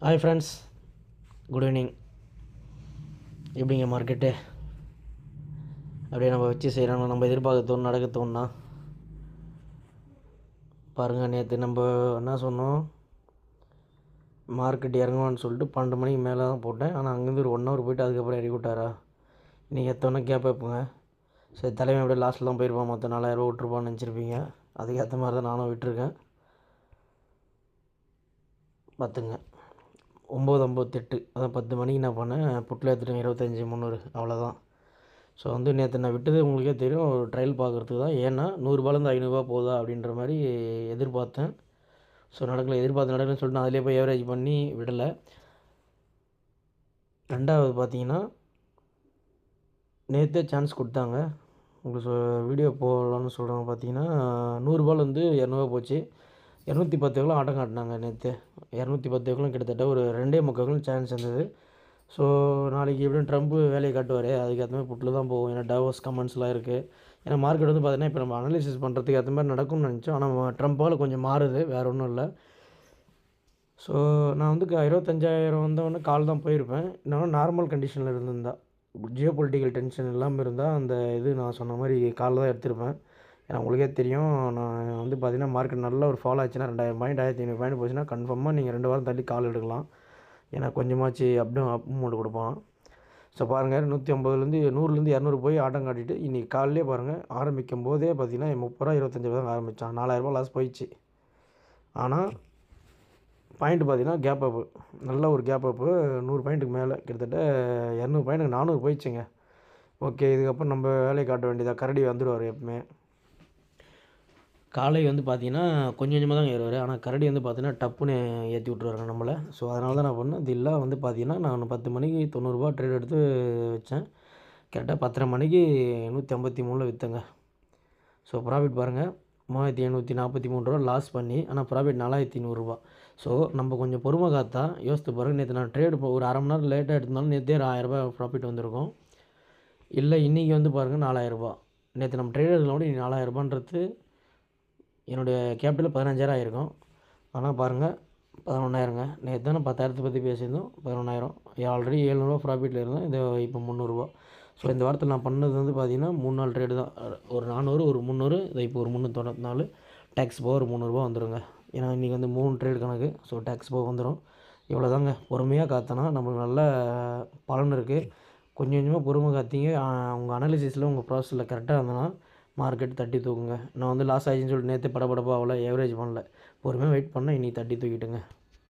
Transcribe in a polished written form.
Hi friends, good evening. எப்படிங்க market? அப்படியே நம்ம வச்சு செய்கிறோம், நம்ம எதிர்பார்க்க நடக்க தோணுனா பாருங்கள். நேற்று நம்ம என்ன சொன்னோம், மார்க்கெட் இறங்குவான்னு சொல்லிட்டு 12 மணிக்கு மேலே தான் போட்டேன். ஆனால் அங்கேருந்து ஒரு 1 ஹவர் போய்ட்டு அதுக்கப்புறம் இறக்கி விட்டாரா? இன்றைக்கி எத்தோன்னே கேப் வைப்போங்க. சரி, தலைமை அப்படியே லாஸ்ட்டில் தான் போயிருப்பான், மொத்தம் 4000 விட்டுருப்பான்னு நினச்சிருப்பீங்க. அதுக்கேற்ற மாதிரி தான் நானும் விட்டுருக்கேன். பார்த்துங்க, 9:58, அதான் 10 மணிக்கு நான் பண்ணேன். புட்டில் எடுத்துட்டேன் 25,300, அவ்வளோதான். ஸோ நேற்று நான் விட்டது உங்களுக்கே தெரியும், ஒரு ட்ரையல் பார்க்குறதுக்கு தான். ஏன்னா 100ரூபாலேருந்து 500 போகுதா அப்படின்ற மாதிரி எதிர்பார்த்தேன். ஸோ எதிர்பார்த்து நடக்குன்னு சொல்லிட்டு நான் அதிலே போய் ஏவரேஜ் பண்ணி விடலை. ரெண்டாவது பார்த்தீங்கன்னா, நேற்றே சான்ஸ் கொடுத்தாங்க. உங்களுக்கு வீடியோ போடலான்னு சொல்கிறாங்க. பார்த்தீங்கன்னா 100ரூபாலேருந்து 200 போச்சு. 210 ஆட்டம் காட்டினாங்க நேற்று. 210 கிட்டத்தட்ட ஒரு 2.25 சான்ஸ் இருந்தது. ஸோ நாளைக்கு எப்படியும் ட்ரம்ப்பு வேலையை காட்டுவார், அதுக்கேற்ற மாதிரி புட்டில் தான் போகும். ஏன்னா டாவோஸ் கமெண்ட்ஸ்லாம் இருக்குது. ஏன்னா மார்க்கெட் பார்த்தீங்கன்னா இப்போ நம்ம அனலிசிஸ் பண்ணுறதுக்கு ஏற்ற மாதிரி நடக்கும்னு நினச்சோம். ஆனால் ட்ரம்ப்பால் கொஞ்சம் மாறுது, வேறு ஒன்றும் இல்லை. ஸோ நான் 25,000 வந்தவொடனே கால் தான் போயிருப்பேன். இன்னும் நார்மல் கண்டிஷனில் இருந்திருந்தா, ஜியோ பொலிட்டிக்கல் டென்ஷன் இல்லாமல் இருந்தால் அந்த நான் சொன்ன மாதிரி கால் தான் எடுத்திருப்பேன். ஏன்னா உங்களுக்கே தெரியும், நான் பார்த்தீங்கன்னா மார்க்கெட் நல்ல ஒரு ஃபாலோ ஆச்சுன்னா 2000 பாயிண்ட் 1500 பாயிண்ட் போச்சுன்னா கன்ஃபார்மாக நீங்கள் 2 வாரம் தள்ளி கால் எடுக்கலாம். ஏன்னா கொஞ்சமாச்சு அப் மூமெண்ட் கொடுப்பான். ஸோ பாருங்கள், 150லேருந்து 100லேருந்து 200 போய் ஆட்டம் காட்டிட்டு இன்றைக்கி காலையிலே பாருங்கள், ஆரம்பிக்கும் போதே பார்த்தீங்கன்னா 30 ரூபா 25 தான் ஆரம்பித்தான். 4000 லாஸ் போயிடுச்சு. ஆனால் பாயிண்ட் பார்த்தீங்கன்னா கேப் அப்பு, நல்ல ஒரு கேப் அப்பு. 100 பாயிண்ட்டுக்கு மேலே கிட்டத்தட்ட 200 பாயிண்ட்டுக்கு 400 போயிடுச்சுங்க. ஓகே, இதுக்கப்புறம் நம்ம வேலையை காட்ட வேண்டியதாக. கரடி வந்துடுவார் எப்பவுமே. காலை பார்த்தீங்கன்னா கொஞ்சம் கொஞ்சமாக தான் ஏறுவார். ஆனால் கரடி பார்த்தீங்கன்னா டப்புன்னு ஏற்றி விட்ருவாருங்க நம்மளை. ஸோ அதனால தான் நான் பண்ணேன். இது இல்லை பார்த்தீங்கன்னா நான் 10 மணிக்கு 90 ட்ரேட் எடுத்து வச்சேன். கரெக்டாக 10:30 மணிக்கு 153 விற்றேங்க. ஸோ ப்ராஃபிட் பாருங்கள், 3743 லாஸ் பண்ணி, ஆனால் ப்ராஃபிட் 4100. ஸோ நம்ம கொஞ்சம் பொறுமை காத்தா யோசித்து பாருங்கள். நேற்று நான் ட்ரேடு ஒரு அரை மணி நேரம் லேட்டாக எடுத்தாலும் நேற்றே 1000 ப்ராஃபிட் வந்திருக்கும். இல்லை இன்றைக்கி பாருங்கள் 4000. நேற்று நம்ம ட்ரேட் எடுக்கலாம் கூட 4000 என்னுடைய கேபிட்டல் 15,000 ஆகிருக்கும். ஆனால் பாருங்கள் 11,000ங்க. நேற்று தான் 10,000 பற்றி பேசியிருந்தோம். 11,000 ஆல்ரெடி 700 ப்ராஃபிட்டில் இருந்தேன். இது இப்போ 300. ஸோ இந்த வாரத்தில் நான் பண்ணது பார்த்தீங்கன்னா 3 நாள் ட்ரேடு தான். ஒரு 400, ஒரு 300, இதை இப்போ ஒரு 394. டேக்ஸ் போக ஒரு 300 வந்துடுங்க. ஏன்னா இன்றைக்கி 3 ட்ரேடு கணக்கு. ஸோ டேக்ஸ் போக வந்துடும். இவ்வளோ தாங்க. பொறுமையாக காத்தனா நம்மளுக்கு நல்ல பலன் இருக்குது. கொஞ்சம் கொஞ்சமாக பொறுமை காத்தீங்க, உங்கள் அனாலிசிஸில் உங்கள் ப்ராசஸில் கரெக்டாக இருந்தனா மார்க்கெட் தட்டி தூக்குங்க. நான் லாஸ் ஆகிடுச்சின்னு சொல்லிட்டு நேற்று படபடப்பாக அவ்வளோ ஏவரேஜ் பண்ணல. பொறுமையாக வெயிட் பண்ணேன், இன்றைக்கி தட்டி தூக்கிட்டுங்க.